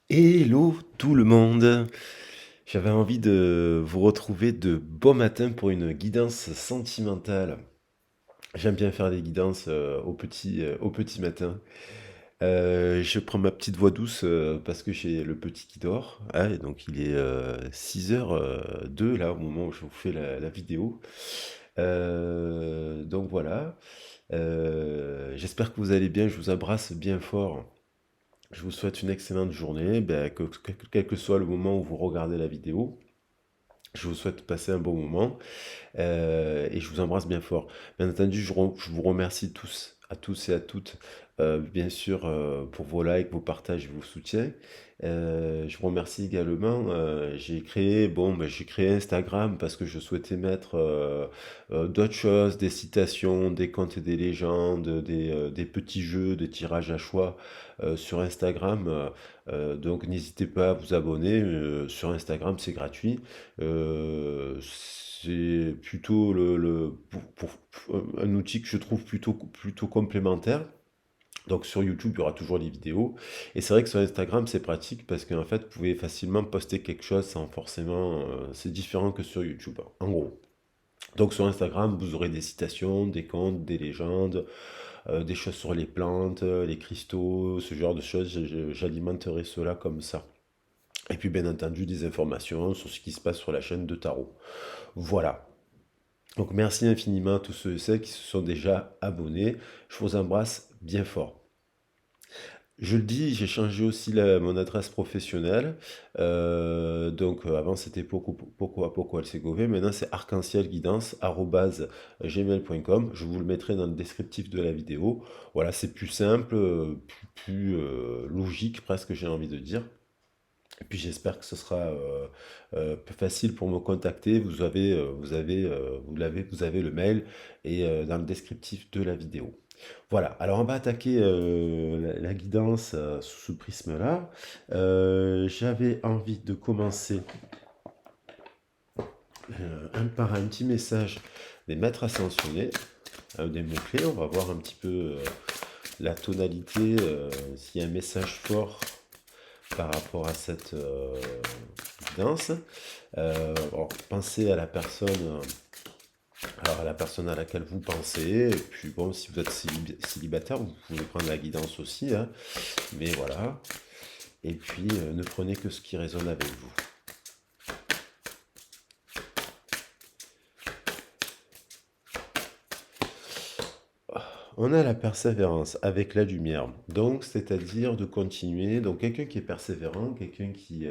Hello tout le monde! J'avais envie de vous retrouver de bon matin pour une guidance sentimentale. J'aime bien faire des guidances au petit matin. Je prends ma petite voix douce parce que j'ai le petit qui dort, hein, et donc il est 6h02 là au moment où je vous fais la vidéo. Donc voilà. J'espère que vous allez bien, je vous embrasse bien fort. Je vous souhaite une excellente journée, ben, quel que soit le moment où vous regardez la vidéo. Je vous souhaite passer un bon moment et je vous embrasse bien fort. Bien entendu, je vous remercie tous, à tous et à toutes, bien sûr, pour vos likes, vos partages et vos soutiens. Je vous remercie également. J'ai créé Instagram parce que je souhaitais mettre d'autres choses, des citations, des contes et des légendes, des petits jeux, des tirages à choix sur Instagram. Donc n'hésitez pas à vous abonner. Sur Instagram, c'est gratuit. C'est plutôt un outil que je trouve plutôt complémentaire. Donc sur YouTube, il y aura toujours les vidéos. Et c'est vrai que sur Instagram, c'est pratique parce qu'en fait, vous pouvez facilement poster quelque chose sans forcément... c'est différent que sur YouTube, en gros. Donc sur Instagram, vous aurez des citations, des contes, des légendes, des choses sur les plantes, les cristaux, ce genre de choses. J'alimenterai cela comme ça. Et puis bien entendu, des informations sur ce qui se passe sur la chaîne de Tarot. Voilà. Donc merci infiniment à tous ceux et celles qui se sont déjà abonnés. Je vous embrasse bien fort. Je le dis, j'ai changé aussi mon adresse professionnelle. Avant c'était Poco Alsegové. Maintenant c'est arc-en-ciel-guidance@gmail.com. Je vous le mettrai dans le descriptif de la vidéo. Voilà, c'est plus simple, plus logique presque, j'ai envie de dire. Et puis j'espère que ce sera plus facile pour me contacter. Vous avez le mail et dans le descriptif de la vidéo. Voilà, alors on va attaquer la guidance sous ce prisme-là. J'avais envie de commencer par un petit message des maîtres ascensionnés, des mots-clés. On va voir un petit peu la tonalité, s'il y a un message fort par rapport à cette guidance. Alors, pensez à la personne, à la personne à laquelle vous pensez. Et puis bon, si vous êtes célibataire, vous pouvez prendre la guidance aussi, hein. Mais voilà. Et puis ne prenez que ce qui résonne avec vous. On a la persévérance avec la lumière, donc c'est-à-dire de continuer. Donc quelqu'un qui est persévérant, quelqu'un qui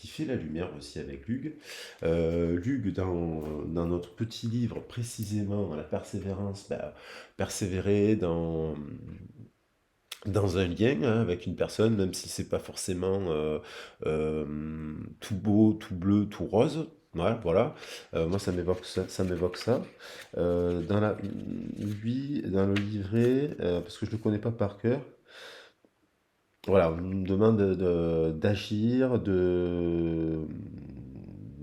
fait la lumière aussi avec Lug. Lug, dans notre petit livre, précisément, la persévérance, bah, persévérer dans un lien, hein, avec une personne, même si c'est pas forcément tout beau, tout bleu, tout rose. Ouais, voilà. Moi, ça m'évoque ça. Lui, dans le livret, parce que je le connais pas par cœur. Voilà, on nous demande d'agir, de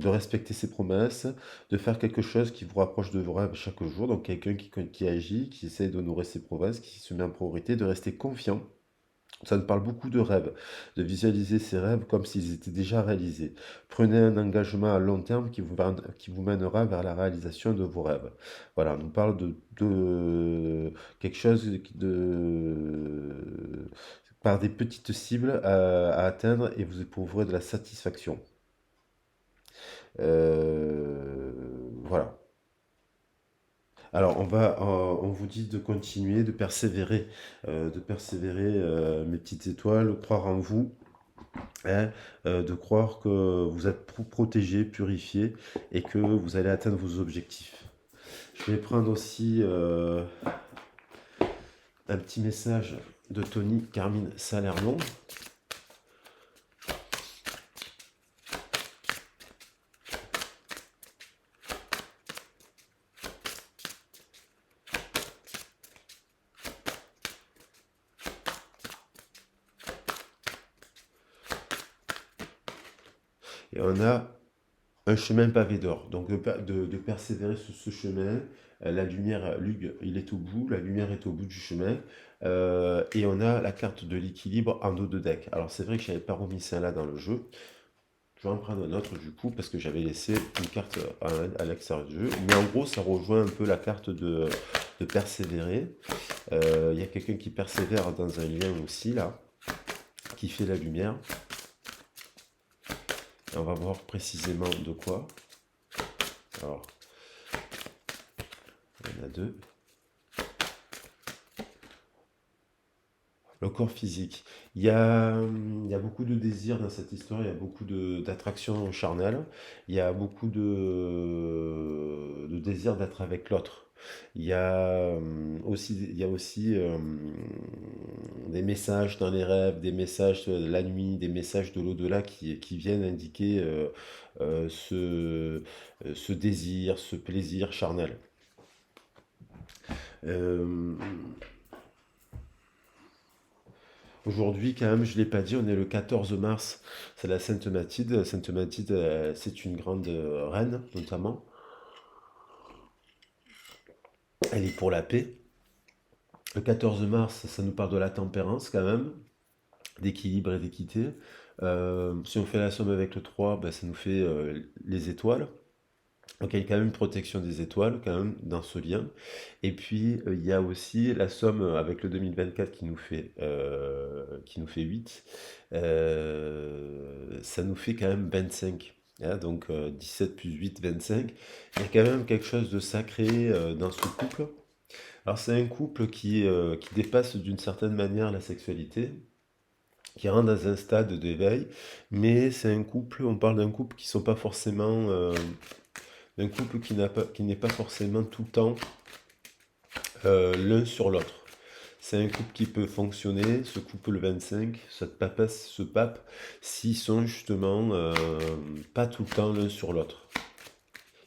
respecter ses promesses, de faire quelque chose qui vous rapproche de vos rêves chaque jour. Donc quelqu'un qui agit, qui essaie d'honorer ses promesses, qui se met en priorité, de rester confiant. Ça nous parle beaucoup de rêves, de visualiser ces rêves comme s'ils étaient déjà réalisés. Prenez un engagement à long terme qui vous mènera vers la réalisation de vos rêves. Voilà, on nous parle de quelque chose par des petites cibles à atteindre et vous éprouverez de la satisfaction. Voilà. Alors, on vous dit de continuer, de persévérer, mes petites étoiles, croire en vous, hein, de croire que vous êtes protégé, purifié et que vous allez atteindre vos objectifs. Je vais prendre aussi un petit message de Tony Carmine Salerno. Et on a un chemin pavé d'or. Donc de persévérer sur ce chemin. La lumière, il est au bout, la lumière est au bout du chemin. Et on a la carte de l'équilibre en dos de deck. Alors c'est vrai que j'avais pas remis ça là dans le jeu. Je vais en prendre un autre du coup parce que j'avais laissé une carte à l'extérieur du jeu. Mais en gros, ça rejoint un peu la carte de persévérer. Il y a quelqu'un qui persévère dans un lien aussi là, qui fait la lumière. Et on va voir précisément de quoi. Alors, il y en a deux. Le corps physique. Il y a beaucoup de désirs dans cette histoire, il y a beaucoup d'attraction charnelle, il y a beaucoup de désir d'être avec l'autre. Il y a aussi des messages dans les rêves, des messages de la nuit, des messages de l'au-delà qui viennent indiquer ce désir, ce plaisir charnel. Euh, Aujourd'hui, quand même, je ne l'ai pas dit, on est le 14 mars, c'est la Sainte Mathilde. Sainte Mathilde, c'est une grande reine, notamment. Elle est pour la paix. Le 14 mars, ça nous parle de la tempérance, quand même, d'équilibre et d'équité. Si on fait la somme avec le 3, ben, ça nous fait les étoiles. Donc il y a quand même une protection des étoiles, quand même, dans ce lien. Et puis il y a aussi la somme avec le 2024 qui nous fait 8. Ça nous fait quand même 25. Hein, donc 17 plus 8, 25. Il y a quand même quelque chose de sacré dans ce couple. Alors c'est un couple qui dépasse d'une certaine manière la sexualité, qui rentre dans un stade d'éveil, mais c'est un couple, on parle d'un couple qui sont pas forcément d'un couple qui n'est pas forcément tout le temps l'un sur l'autre. C'est un couple qui peut fonctionner, ce couple 25, ce pape, s'ils sont justement pas tout le temps l'un sur l'autre.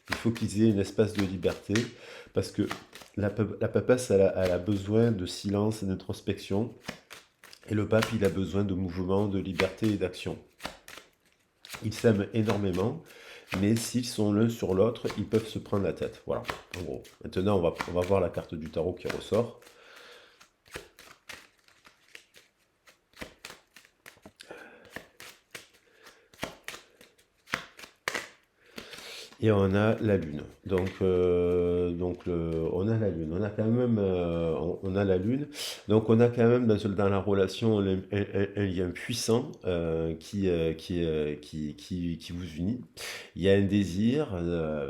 Il faut qu'ils aient une espace de liberté, parce que la papasse, elle a besoin de silence et d'introspection, et le pape, il a besoin de mouvement, de liberté et d'action. Ils s'aiment énormément, mais s'ils sont l'un sur l'autre, ils peuvent se prendre la tête. Voilà, en gros. Maintenant, on va voir la carte du tarot qui ressort. Et on a la Lune. On a la Lune. On a quand même, on a la Lune. Donc, on a quand même dans la relation un lien puissant qui vous unit. Il y a un désir.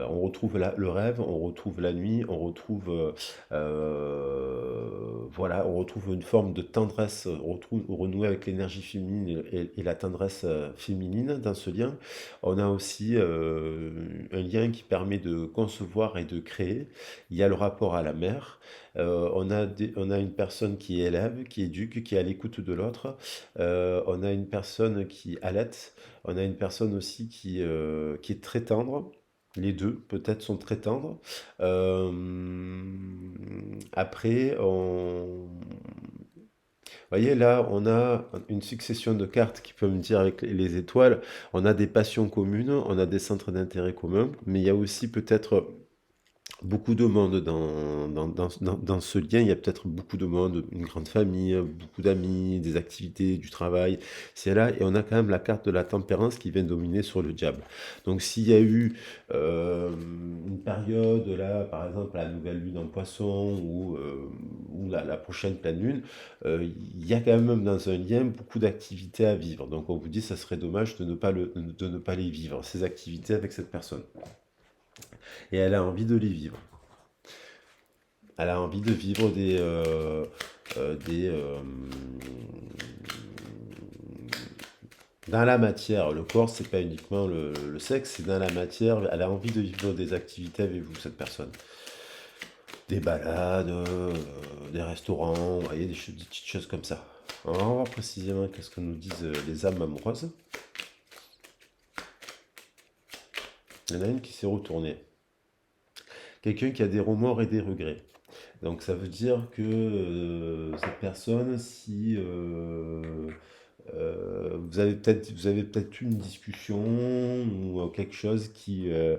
On retrouve le rêve, on retrouve la nuit, on retrouve, voilà, on retrouve une forme de tendresse. On renoue avec l'énergie féminine et la tendresse féminine dans ce lien. On a aussi un lien qui permet de concevoir et de créer. Il y a le rapport à la mère. On a une personne qui élève, qui éduque, qui est à l'écoute de l'autre. On a une personne qui allaite. On a une personne aussi qui est très tendre. Les deux, peut-être, sont très tendres. Euh, Après, vous voyez, là, on a une succession de cartes qui peuvent me dire avec les étoiles, on a des passions communes, on a des centres d'intérêt communs, mais il y a aussi peut-être beaucoup de monde dans ce lien. Il y a peut-être beaucoup de monde, une grande famille, beaucoup d'amis, des activités, du travail. C'est là, et on a quand même la carte de la tempérance qui vient dominer sur le diable. Donc s'il y a eu une période, là, par exemple, la nouvelle lune en poisson ou la prochaine pleine lune, il y a quand même dans un lien beaucoup d'activités à vivre. Donc on vous dit, ça serait dommage de ne pas les vivre, ces activités avec cette personne. Et elle a envie de les vivre. Elle a envie de vivre dans la matière. Le corps, c'est pas uniquement le sexe, c'est dans la matière. Elle a envie de vivre des activités avec vous, cette personne. Des balades, des restaurants, vous voyez, des petites choses comme ça. On va voir précisément qu'est-ce que nous disent les âmes amoureuses. Il y en a une qui s'est retournée. Quelqu'un qui a des remords et des regrets. Donc ça veut dire que cette personne, si vous avez peut-être eu une discussion ou quelque chose qui a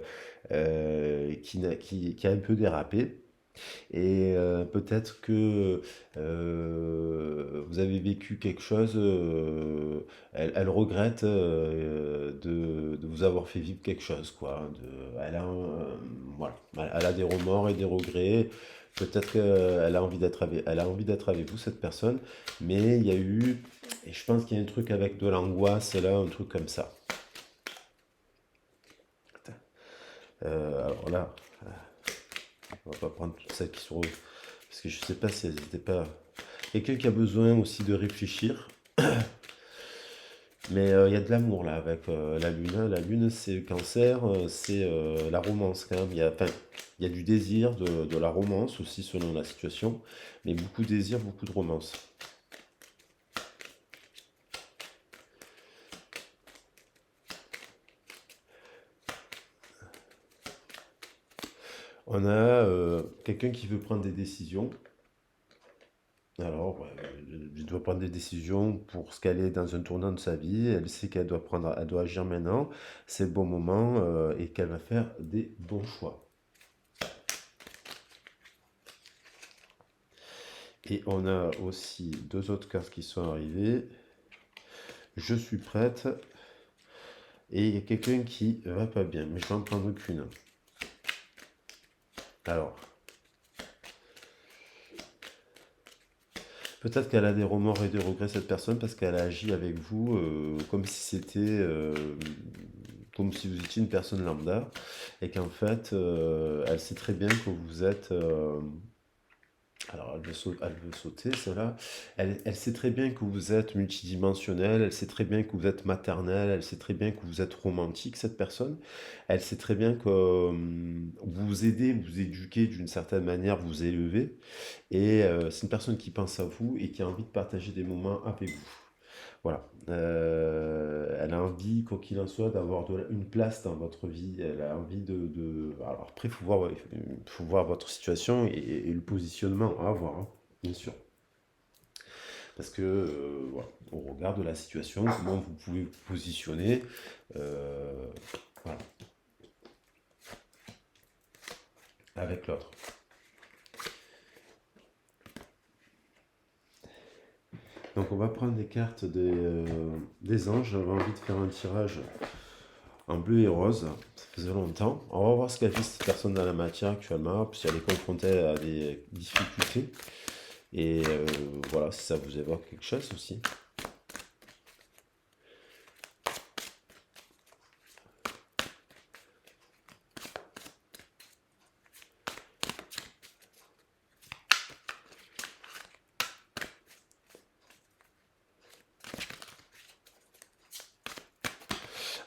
un peu dérapé. Et peut-être que vous avez vécu quelque chose, elle regrette de vous avoir fait vivre quelque chose, quoi. Voilà, elle a des remords et des regrets. Peut-être qu'elle a envie elle a envie d'être avec vous, cette personne, mais il y a eu, et je pense qu'il y a un truc avec de l'angoisse, là, un truc comme ça. Alors là, on va pas prendre toutes celles qui sont... Parce que je sais pas si elles n'étaient pas... Quelqu'un qui a besoin aussi de réfléchir. Mais il y a de l'amour là avec la lune, hein. La lune, c'est le cancer, c'est la romance quand même. Enfin, il y a du désir, de la romance aussi selon la situation. Mais beaucoup de désir, beaucoup de romance. On a quelqu'un qui veut prendre des décisions. Alors, elle doit prendre des décisions pour se caler dans un tournant de sa vie. Elle sait elle doit agir maintenant. C'est le bon moment et qu'elle va faire des bons choix. Et on a aussi deux autres cartes qui sont arrivées. Je suis prête. Et il y a quelqu'un qui va pas bien, mais je vais en prendre qu'une. Alors, peut-être qu'elle a des remords et des regrets, cette personne, parce qu'elle a agi avec vous comme si c'était, comme si vous étiez une personne lambda, et qu'en fait, elle sait très bien que vous êtes, alors, elle veut sauter, celle-là. Elle sait très bien que vous êtes multidimensionnel, elle sait très bien que vous êtes maternel, elle sait très bien que vous êtes romantique, cette personne. Elle sait très bien que vous aidez, vous éduquez d'une certaine manière, vous élevez. Et c'est une personne qui pense à vous et qui a envie de partager des moments avec vous. Voilà. Elle a envie, quoi qu'il en soit, d'avoir une place dans votre vie. Elle a envie Alors après, faut voir votre situation et le positionnement à avoir, hein, bien sûr. Parce que, voilà, on regarde la situation, comment vous pouvez vous positionner. euh, voilà, avec l'autre. Donc on va prendre les cartes des anges. J'avais envie de faire un tirage en bleu et rose. Ça faisait longtemps. On va voir ce qu'elle fait cette personne dans la matière actuellement, si elle est confrontée à des difficultés. Et voilà, si ça vous évoque quelque chose aussi.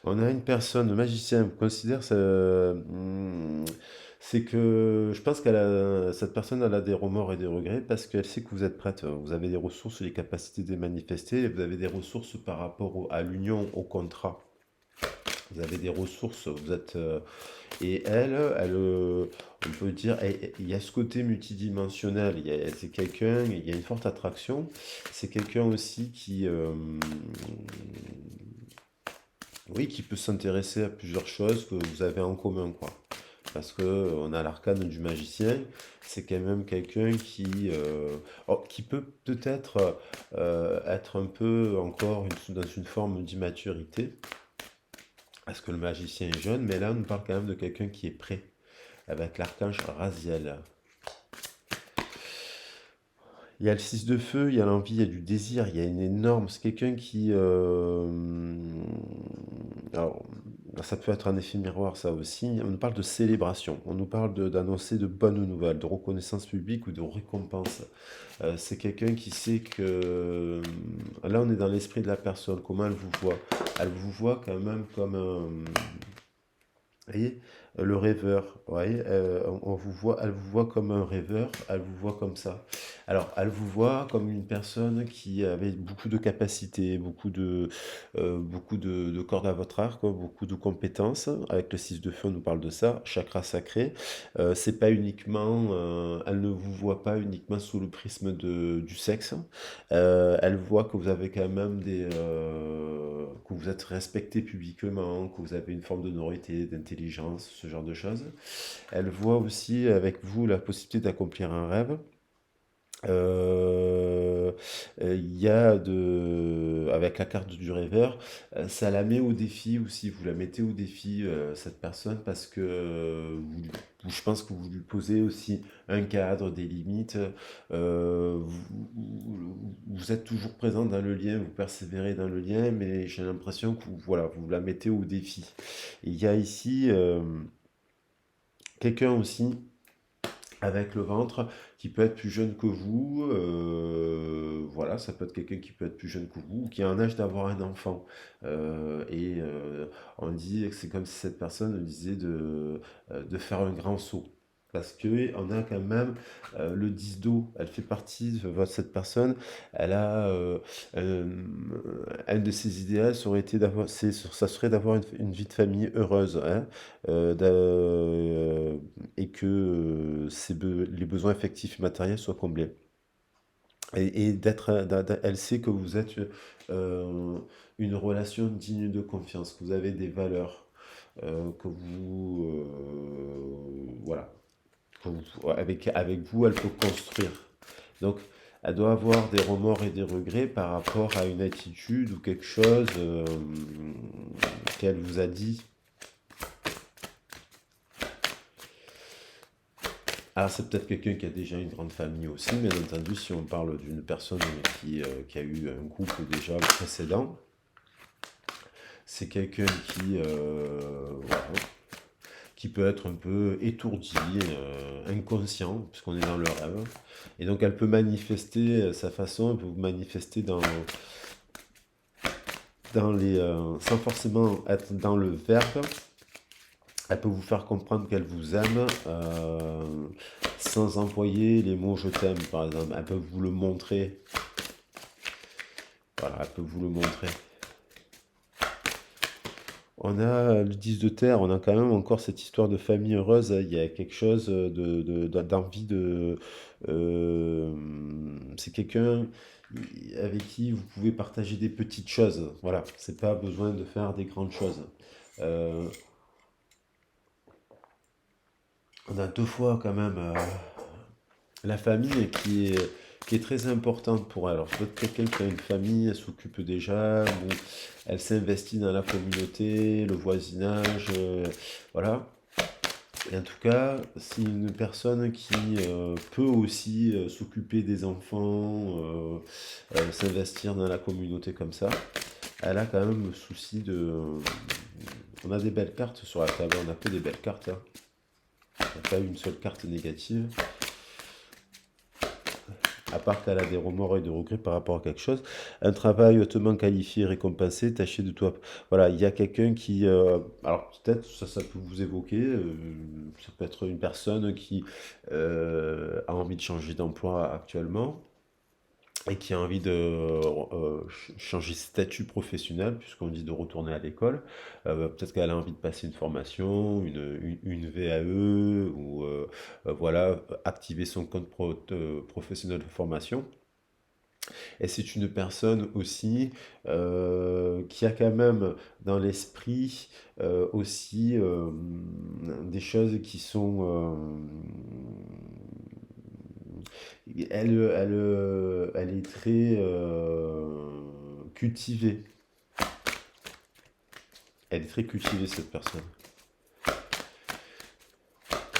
On a une personne, le magicien, considère ça, c'est que je pense cette personne elle a des remords et des regrets parce qu'elle sait que vous êtes prête. Vous avez des ressources et les capacités de les manifester. Et vous avez des ressources par rapport à l'union, au contrat. Vous avez des ressources, vous êtes et on peut dire, il y a ce côté multidimensionnel. C'est quelqu'un, il y a une forte attraction. C'est quelqu'un aussi oui, qui peut s'intéresser à plusieurs choses que vous avez en commun, quoi. Parce que on a l'arcane du magicien, c'est quand même quelqu'un qui peut peut-être être un peu encore dans une forme d'immaturité, parce que le magicien est jeune, mais là on nous parle quand même de quelqu'un qui est prêt, avec l'archange Raziel. Il y a le 6 de feu, il y a l'envie, il y a du désir, il y a une énorme... C'est quelqu'un qui... alors, ça peut être un effet miroir, ça aussi. On nous parle de célébration, on nous parle d'annoncer de bonnes nouvelles, de reconnaissance publique ou de récompense. C'est quelqu'un qui sait que... là, on est dans l'esprit de la personne, comment elle vous voit. Elle vous voit quand même comme un... Vous voyez, Le rêveur, ouais, on vous voit, elle vous voit comme un rêveur, elle vous voit comme ça. Alors, elle vous voit comme une personne qui avait beaucoup de capacités, beaucoup de cordes à votre arc, quoi, beaucoup de compétences. Avec le 6 de feu, on nous parle de ça, chakra sacré. C'est pas uniquement, elle ne vous voit pas uniquement sous le prisme du sexe. Elle voit que vous avez quand même que vous êtes respecté publiquement, que vous avez une forme d'honorité, d'intelligence, ce genre de choses. Elle voit aussi avec vous la possibilité d'accomplir un rêve. Euh, il y a avec la carte du rêveur, ça la met au défi aussi. Vous la mettez au défi, cette personne, parce que je pense que vous lui posez aussi un cadre, des limites. Vous êtes toujours présent dans le lien, vous persévérez dans le lien, mais j'ai l'impression que voilà, vous la mettez au défi. Et il y a ici quelqu'un aussi avec le ventre, qui peut être plus jeune que vous. Voilà, ça peut être quelqu'un qui peut être plus jeune que vous, ou qui a un âge d'avoir un enfant. On dit que c'est comme si cette personne nous disait de faire un grand saut. Parce que on a quand même le 10 d'eau, elle fait partie cette personne. Elle a euh, un de ses idéaux aurait été ça serait d'avoir une vie de famille heureuse, hein, et que les besoins affectifs et matériels soient comblés. Et elle sait que vous êtes euh, une relation digne de confiance, que vous avez des valeurs, que voilà, avec vous, elle peut construire. Donc, elle doit avoir des remords et des regrets par rapport à une attitude ou quelque chose qu'elle vous a dit. Alors, c'est peut-être quelqu'un qui a déjà une grande famille aussi, bien entendu, si on parle d'une personne qui a eu un couple déjà précédent. C'est quelqu'un voilà, qui peut être un peu étourdi, inconscient, puisqu'on est dans le rêve. Et donc, elle peut manifester sa façon, elle peut vous manifester sans forcément être dans le verbe. Elle peut vous faire comprendre qu'elle vous aime sans employer les mots je t'aime, par exemple. Elle peut vous le montrer. Voilà, elle peut vous le montrer. On a le 10 de terre, on a quand même encore cette histoire de famille heureuse. Il y a quelque chose d'envie euh, c'est quelqu'un avec qui vous pouvez partager des petites choses. Voilà, c'est pas besoin de faire des grandes choses. Euh, on a deux fois quand même la famille qui est très importante pour elle. Alors, peut-être quelqu'un qui a une famille, elle s'occupe déjà, ou elle s'investit dans la communauté, le voisinage, voilà. Et en tout cas, c'est une personne qui peut aussi s'occuper des enfants, s'investir dans la communauté comme ça. Elle a quand même le souci de... On a des belles cartes sur la table, on a que des belles cartes, hein. On n'a pas une seule carte négative. À part qu'elle a des remords et des regrets par rapport à quelque chose. Un travail hautement qualifié, récompensé, tâchez de toi. Voilà, il y a quelqu'un qui... alors peut-être ça peut vous évoquer, ça peut être une personne qui a envie de changer d'emploi actuellement et qui a envie de changer de statut professionnel, puisqu'on dit de retourner à l'école. Peut-être qu'elle a envie de passer une formation, une VAE, ou voilà, activer son compte professionnel de formation. Et c'est une personne aussi qui a quand même dans l'esprit aussi des choses qui sont... elle est très cultivée. Elle est très cultivée, cette personne,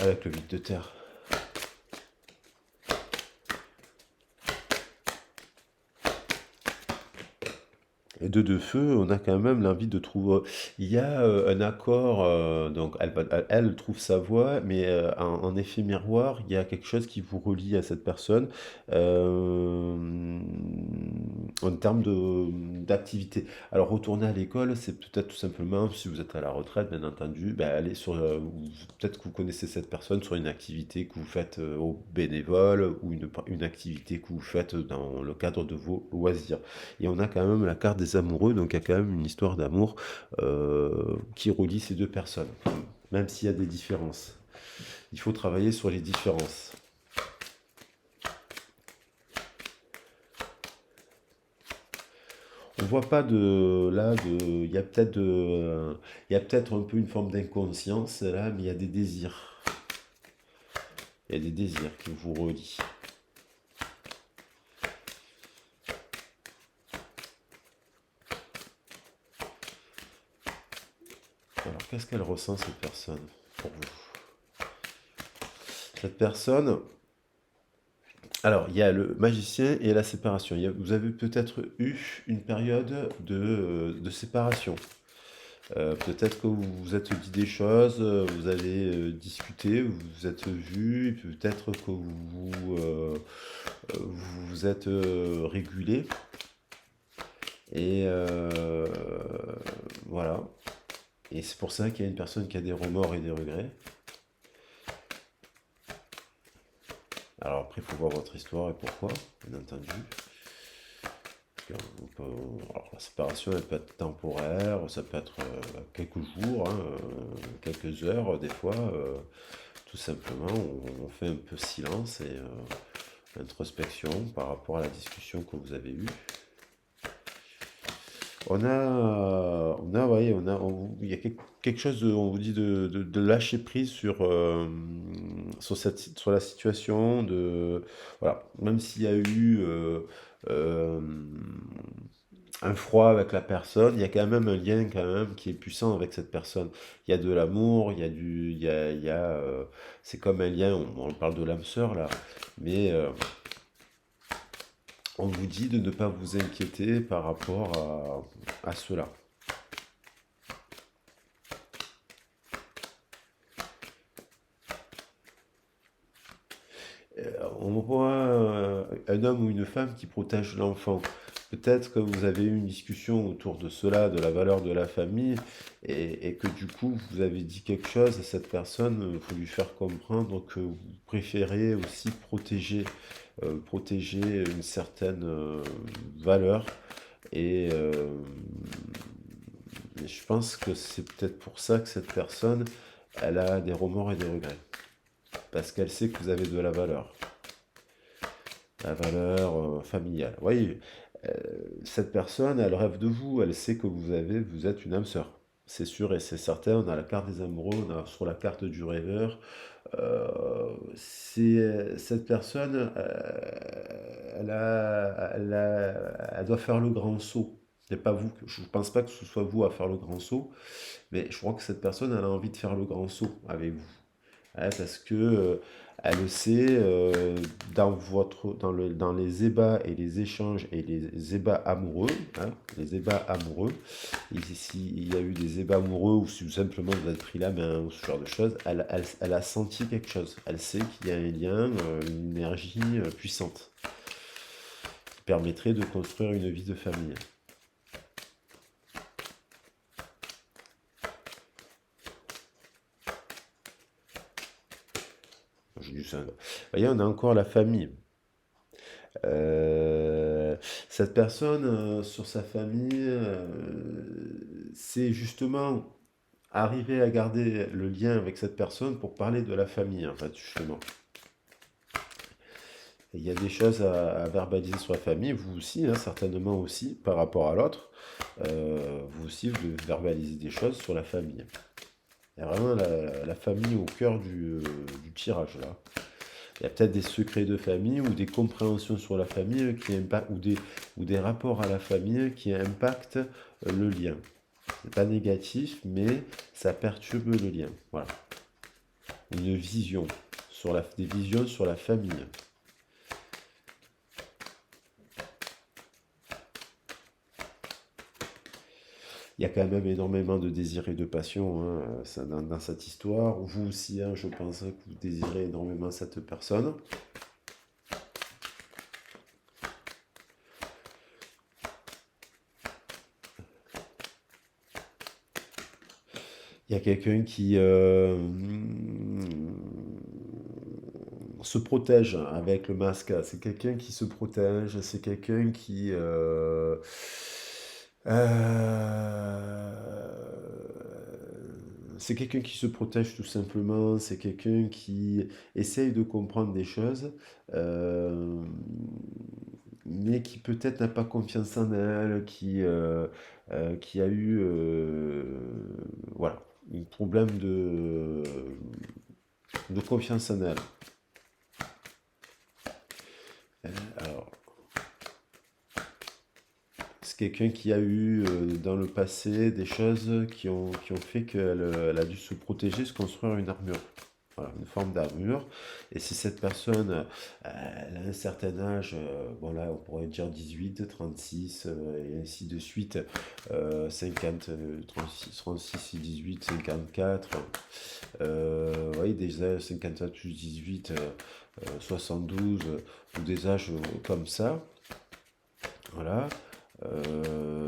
avec le vide de terre. deux de feu, on a quand même l'envie de trouver. Il y a un accord, donc elle trouve sa voie, mais en effet miroir, il y a quelque chose qui vous relie à cette personne euh, en termes d'activité. Alors retourner à l'école, c'est peut-être tout simplement, si vous êtes à la retraite, bien entendu, ben, aller sur, peut-être que vous connaissez cette personne sur une activité que vous faites au bénévole ou une activité que vous faites dans le cadre de vos loisirs. Et on a quand même la carte des amoureux, donc il y a quand même une histoire d'amour qui relie ces deux personnes, même s'il y a des différences. Il faut travailler sur les différences. On voit pas de là de il y a peut-être un peu une forme d'inconscience là, mais il y a des désirs. Il y a des désirs qui vous relient. Alors qu'est-ce qu'elle ressent cette personne pour vous? Cette personne, alors il y a le magicien et la séparation. Vous avez peut-être eu une période de séparation. Peut-être que vous vous êtes dit des choses, vous avez discuté, vous vous êtes vu, peut-être que vous vous êtes régulé. Et voilà. Et c'est pour ça qu'il y a une personne qui a des remords et des regrets. Alors après, il faut voir votre histoire et pourquoi, bien entendu. Alors, la séparation, elle peut être temporaire, ça peut être quelques jours, hein, quelques heures, des fois. Tout simplement, on fait un peu silence et introspection par rapport à la discussion que vous avez eue. Ouais, il y a quelque chose on vous dit de lâcher prise sur la situation, voilà, même s'il y a eu euh, un froid avec la personne, il y a quand même un lien quand même qui est puissant avec cette personne. Il y a de l'amour, c'est comme un lien, on parle de l'âme sœur là, mais on vous dit de ne pas vous inquiéter par rapport à cela. On voit un homme ou une femme qui protège l'enfant. Peut-être que vous avez eu une discussion autour de cela, de la valeur de la famille, et que du coup vous avez dit quelque chose à cette personne, il faut lui faire comprendre que vous préférez aussi protéger une certaine valeur. Et je pense que c'est peut-être pour ça que cette personne, elle a des remords et des regrets. Parce qu'elle sait que vous avez de la valeur familiale. Oui, euh, cette personne, elle rêve de vous, elle sait que vous êtes une âme sœur. C'est sûr et c'est certain, on a la carte des amoureux, on a sur la carte du rêveur. Cette personne, elle doit faire le grand saut. C'est pas vous, je ne pense pas que ce soit vous à faire le grand saut, mais je crois que cette personne, elle a envie de faire le grand saut avec vous. Ouais, parce que elle le sait, dans les ébats et les échanges et les ébats amoureux, hein, les ébats amoureux, et s'il y a eu des ébats amoureux ou si tout simplement vous avez pris la main ou ce genre de choses, elle a senti quelque chose. Elle sait qu'il y a un lien, une énergie puissante qui permettrait de construire une vie de famille. Je dis ça. Vous voyez, on a encore la famille. Cette personne, sur sa famille, c'est justement arriver à garder le lien avec cette personne pour parler de la famille, en fait, justement. Et il y a des choses à verbaliser sur la famille, vous aussi, hein, certainement aussi, par rapport à l'autre. Vous aussi, vous devez verbaliser des choses sur la famille. Il y a vraiment la famille au cœur du tirage, là. Il y a peut-être des secrets de famille ou des compréhensions sur la famille ou des rapports à la famille qui impactent le lien. C'est pas négatif, mais ça perturbe le lien. Voilà. Une vision des visions sur la famille. Il y a quand même énormément de désir et de passion, hein, dans cette histoire. Vous aussi, hein, je pense que vous désirez énormément cette personne. Il y a quelqu'un qui se protège avec le masque. C'est quelqu'un qui se protège. C'est quelqu'un qui... c'est quelqu'un qui se protège tout simplement. C'est quelqu'un qui essaye de comprendre des choses, euh, mais qui peut-être n'a pas confiance en elle, qui a eu voilà, un problème de confiance en elle. Alors, c'est quelqu'un qui a eu dans le passé des choses qui ont fait elle a dû se protéger, se construire une armure. Voilà, une forme d'armure. Et si cette personne, elle a un certain âge, bon là on pourrait dire 18, 36, et ainsi de suite, 50, 36, 36 et 18, 54, oui, des âges 54 plus 18, 72, ou des âges comme ça, voilà.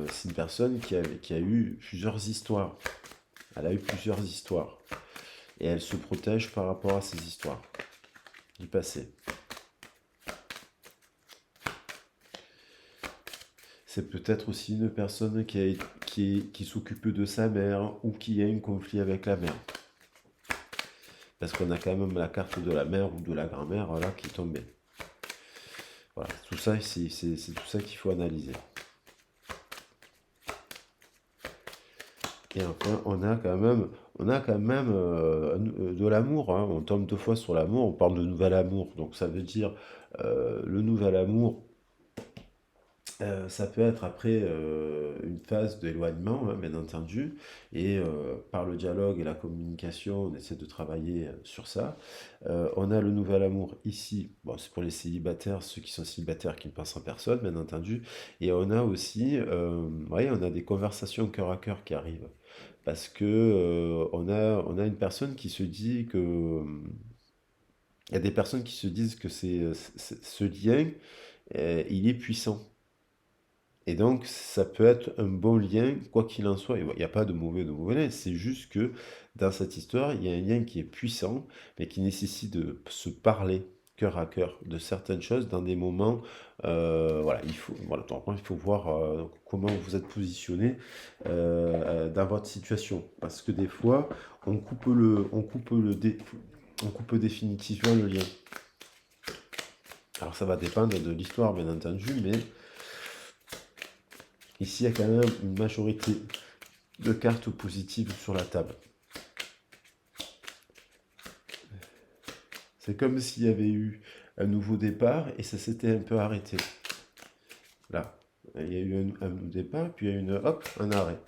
C'est une personne qui a eu plusieurs histoires. Elle a eu plusieurs histoires. Et elle se protège par rapport à ces histoires du passé. C'est peut-être aussi une personne qui s'occupe de sa mère ou qui a un conflit avec la mère. Parce qu'on a quand même la carte de la mère ou de la grand-mère là qui est tombée. Voilà, tout ça, c'est tout ça qu'il faut analyser. Et enfin, on a quand même de l'amour, hein. On tombe deux fois sur l'amour, on parle de nouvel amour. Donc ça veut dire le nouvel amour. Ça peut être après une phase d'éloignement, hein, bien entendu, et par le dialogue et la communication, on essaie de travailler sur ça. On a le nouvel amour ici, bon, c'est pour les célibataires, ceux qui sont célibataires qui ne pensent en personne, bien entendu, et on a aussi, ouais, on a des conversations cœur à cœur qui arrivent, parce que on a une personne qui se dit que, il y a des personnes qui se disent que ce lien, il est puissant. Et donc, ça peut être un bon lien, quoi qu'il en soit. Il n'y a pas de mauvais lien. C'est juste que dans cette histoire, il y a un lien qui est puissant, mais qui nécessite de se parler cœur à cœur de certaines choses dans des moments. Voilà, voilà, donc, il faut voir comment vous êtes positionné dans votre situation. Parce que des fois, on coupe définitivement le lien. Alors, ça va dépendre de l'histoire, bien entendu, mais ici, il y a quand même une majorité de cartes positives sur la table. C'est comme s'il y avait eu un nouveau départ et ça s'était un peu arrêté. Là, il y a eu un nouveau départ, puis il y a eu un arrêt.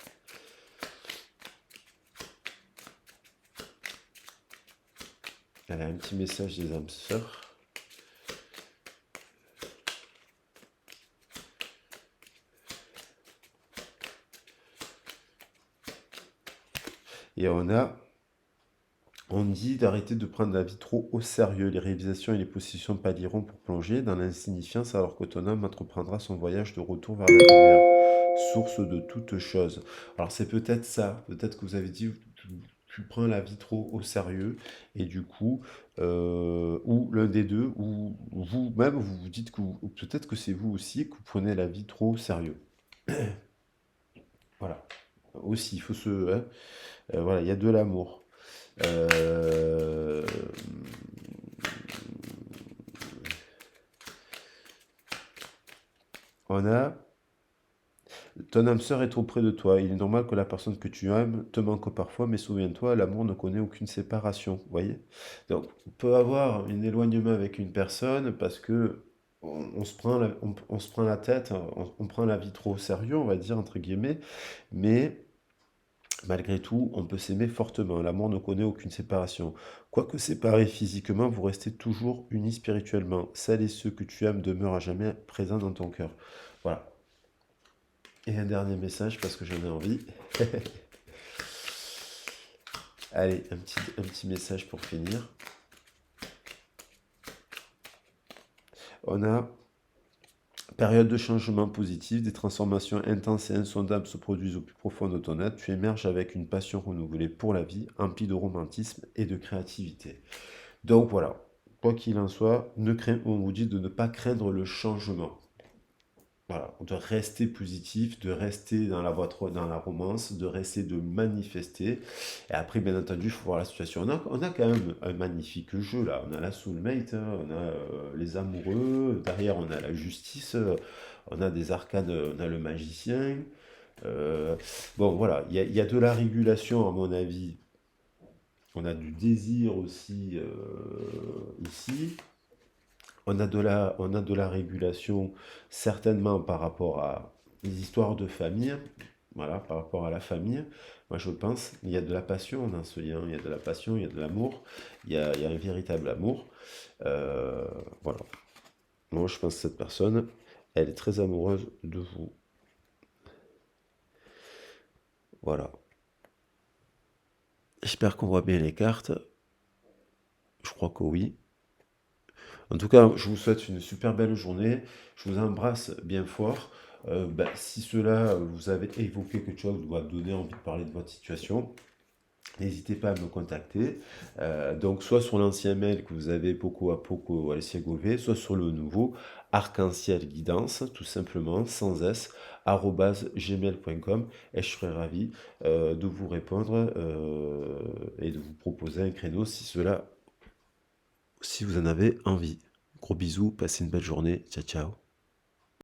Elle a un petit message des âmes sœurs. Et on dit d'arrêter de prendre la vie trop au sérieux. Les réalisations et les possessions pâliront pour plonger dans l'insignifiance alors qu'autonome entreprendra son voyage de retour vers la lumière, source de toutes choses. Alors c'est peut-être ça, peut-être que vous avez dit tu prends la vie trop au sérieux et du coup, ou l'un des deux, ou vous-même vous vous dites que ou peut-être que c'est vous aussi que vous prenez la vie trop au sérieux. Voilà. Aussi, il faut hein, voilà, il y a de l'amour. Euh, on a ton âme sœur est trop près de toi. Il est normal que la personne que tu aimes te manque parfois, mais souviens-toi, l'amour ne connaît aucune séparation. Vous voyez? Donc, on peut avoir un éloignement avec une personne parce que on se prend on se prend la tête, on prend la vie trop au sérieux, on va dire, entre guillemets, mais malgré tout, on peut s'aimer fortement. L'amour ne connaît aucune séparation. Quoique séparés physiquement, vous restez toujours unis spirituellement. Celles et ceux que tu aimes demeurent à jamais présents dans ton cœur. Voilà. Et un dernier message parce que j'en ai envie. Allez, un petit message pour finir. On a période de changement positif, des transformations intenses et insondables se produisent au plus profond de ton être. Tu émerges avec une passion renouvelée pour la vie, emplie de romantisme et de créativité. Donc voilà, quoi qu'il en soit, on vous dit de ne pas craindre le changement. Voilà, de rester positif, de rester dans la dans la romance, de rester de manifester. Et après, bien entendu, il faut voir la situation. On a quand même un magnifique jeu là. On a la soulmate, hein, on a les amoureux, derrière on a la justice, on a des arcanes, on a le magicien. Euh, bon, voilà, il y a de la régulation à mon avis. On a du désir aussi ici. On a de la régulation certainement par rapport à les histoires de famille, voilà, par rapport à la famille. Moi, je pense, il y a de la passion dans ce lien, il y a de la passion, il y a de l'amour, il y a un véritable amour. Euh, voilà. Moi, je pense que cette personne, elle est très amoureuse de vous. Voilà. J'espère qu'on voit bien les cartes. Je crois que oui. En tout cas, je vous souhaite une super belle journée. Je vous embrasse bien fort. Si cela vous avez évoqué quelque chose, vous a donné envie de parler de votre situation, n'hésitez pas à me contacter. Donc, soit sur l'ancien mail que vous avez poco à poco Gouvet, soit sur le nouveau arc-en-ciel guidance, tout simplement, sans s, gmail.com. Et je serai ravi de vous répondre et de vous proposer un créneau si vous en avez envie. Gros bisous, passez une belle journée. Ciao, ciao.